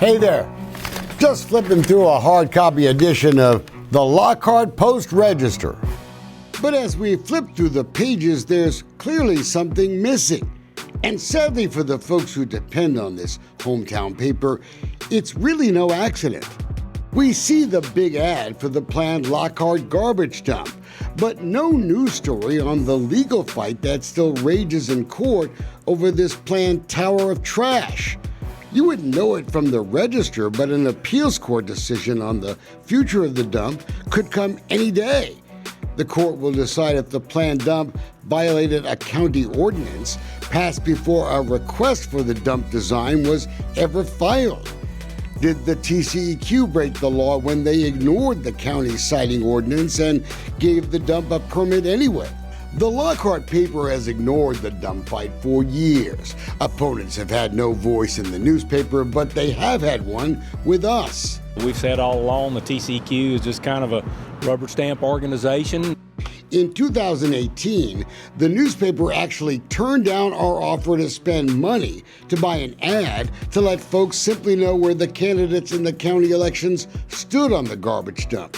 Hey there, just flipping through a hard copy edition of the Lockhart Post-Register. But as we flip through the pages, there's clearly something missing. And sadly for the folks who depend on this hometown paper, it's really no accident. We see the big ad for the planned Lockhart garbage dump, but no news story on the legal fight that still rages in court over this planned tower of trash. You wouldn't know it from the Register, but an appeals court decision on the future of the dump could come any day. The court will decide if the planned dump violated a county ordinance passed before a request for the dump design was ever filed. Did the TCEQ break the law when they ignored the county's citing ordinance and gave the dump a permit anyway? The Lockhart paper has ignored the dump fight for years. Opponents have had no voice in the newspaper, but they have had one with us. We've said all along the TCEQ is just kind of a rubber stamp organization. In 2018, the newspaper actually turned down our offer to spend money to buy an ad to let folks simply know where the candidates in the county elections stood on the garbage dump.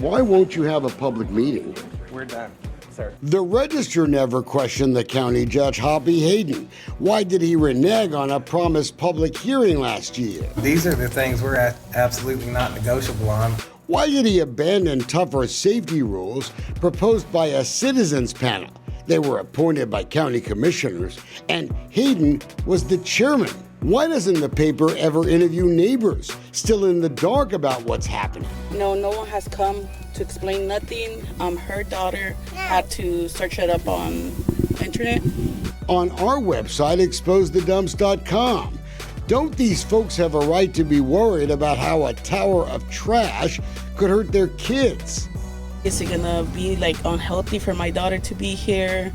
Why won't you have a public meeting? We're done, sir. The Register never questioned the county judge, Hoppy Hayden. Why did he renege on a promised public hearing last year? These are the things we're absolutely not negotiable on. Why did he abandon tougher safety rules proposed by a citizens panel? They were appointed by county commissioners, and Hayden was the chairman. Why doesn't the paper ever interview neighbors still in the dark about what's happening? No one has come to explain nothing. Her daughter had to search it up on internet. On our website, exposethedumps.com. Don't these folks have a right to be worried about how a tower of trash could hurt their kids? Is it gonna be unhealthy for my daughter to be here?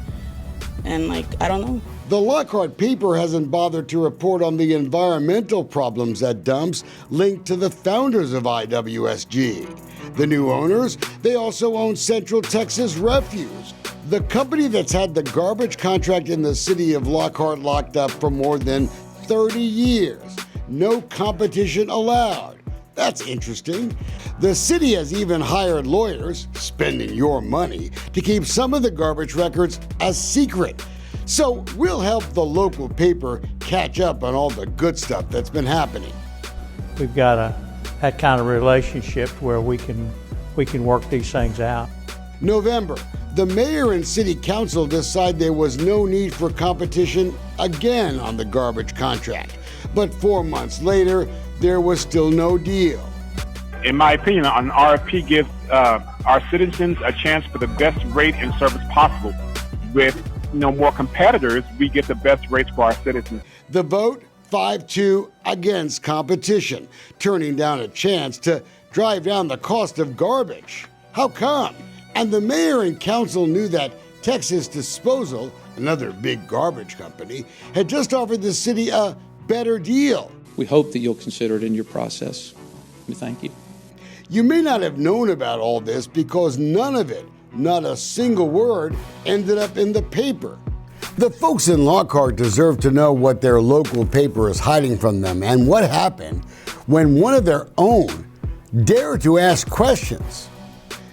And I don't know. The Lockhart paper hasn't bothered to report on the environmental problems at dumps linked to the founders of IWSG. The new owners, they also own Central Texas Refuse, the company that's had the garbage contract in the city of Lockhart locked up for more than 30 years. No competition allowed. That's interesting. The city has even hired lawyers, spending your money, to keep some of the garbage records a secret. So we'll help the local paper catch up on all the good stuff that's been happening. We've got that kind of relationship where we can work these things out. November, the mayor and city council decide there was no need for competition again on the garbage contract. But 4 months later, there was still no deal. In my opinion, an RFP gives our citizens a chance for the best rate and service possible. With more competitors, we get the best rates for our citizens. The vote, 5-2 against competition, turning down a chance to drive down the cost of garbage. How come? And the mayor and council knew that Texas Disposal, another big garbage company, had just offered the city a better deal. We hope that you'll consider it in your process. We thank you. You may not have known about all this because none of it, not a single word, ended up in the paper. The folks in Lockhart deserve to know what their local paper is hiding from them and what happened when one of their own dared to ask questions.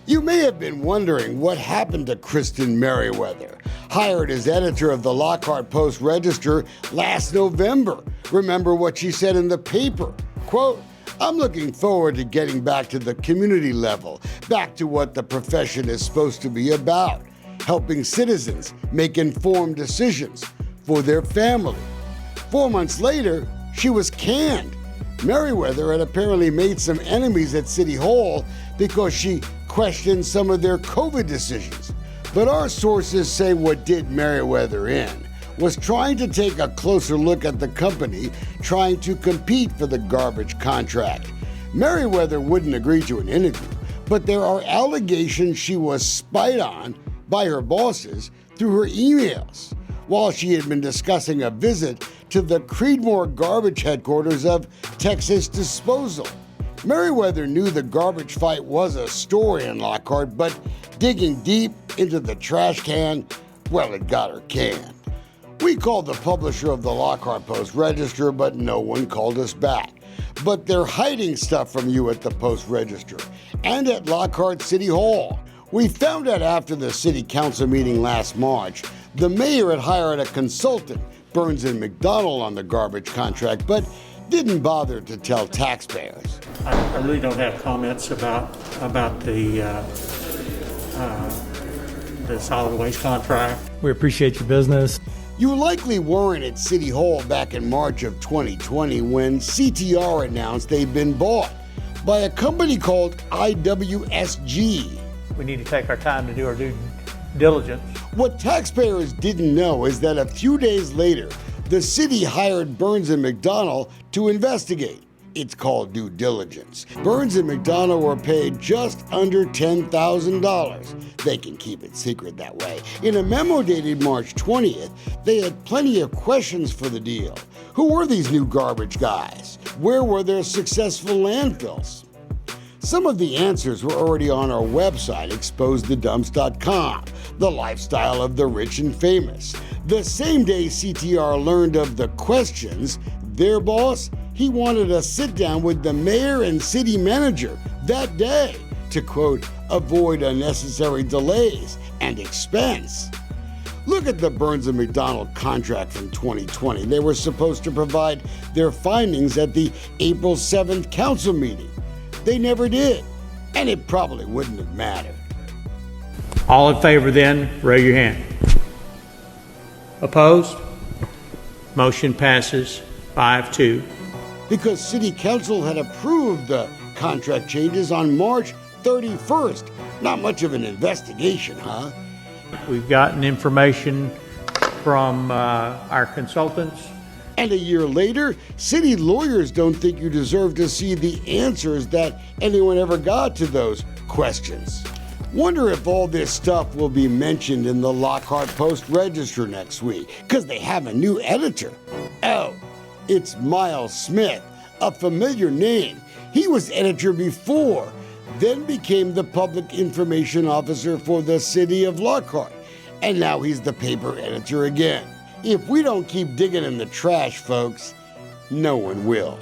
You may have been wondering what happened to Kristen Merriweather, hired as editor of the Lockhart Post-Register last November. Remember what she said in the paper? Quote, "I'm looking forward to getting back to the community level, back to what the profession is supposed to be about, helping citizens make informed decisions for their family." 4 months later, she was canned. Merriweather had apparently made some enemies at City Hall because she questioned some of their COVID decisions. But our sources say what did Merriweather in was trying to take a closer look at the company trying to compete for the garbage contract. Merriweather wouldn't agree to an interview, but there are allegations she was spied on by her bosses through her emails while she had been discussing a visit to the Creedmoor garbage headquarters of Texas Disposal. Merriweather knew the garbage fight was a story in Lockhart, but digging deep into the trash can, well, it got her canned. We called the publisher of the Lockhart Post-Register, but no one called us back. but they're hiding stuff from you at the Post Register and at Lockhart City Hall. We found out after the city council meeting last March, the mayor had hired a consultant, Burns and McDonnell, on the garbage contract, but didn't bother to tell taxpayers. I really don't have comments about the solid waste contract. We appreciate your business. You likely weren't at City Hall back in March of 2020 when CTR announced they'd been bought by a company called IWSG. We need to take our time to do our due diligence. What taxpayers didn't know is that a few days later, the city hired Burns and McDonnell to investigate. It's called due diligence. Burns and McDonnell were paid just under $10,000. They can keep it secret that way. In a memo dated March 20th, they had plenty of questions for the deal. Who were these new garbage guys? Where were their successful landfills? Some of the answers were already on our website, exposedthedumps.com, the lifestyle of the rich and famous. The same day CTR learned of the questions, their boss, he wanted a sit down with the mayor and city manager that day to, quote, avoid unnecessary delays and expense. Look at the Burns and McDonnell contract from 2020. They were supposed to provide their findings at the April 7th council meeting. They never did, and it probably wouldn't have mattered. All in favor then, raise your hand. Opposed? Motion passes 5-2. Because City Council had approved the contract changes on March 31st. Not much of an investigation, huh? We've gotten information from our consultants. And a year later, city lawyers don't think you deserve to see the answers that anyone ever got to those questions. Wonder if all this stuff will be mentioned in the Lockhart Post Register next week, because they have a new editor. Oh, it's Miles Smith, a familiar name. He was editor before, then became the public information officer for the city of Lockhart, and now he's the paper editor again. If we don't keep digging in the trash, folks, no one will.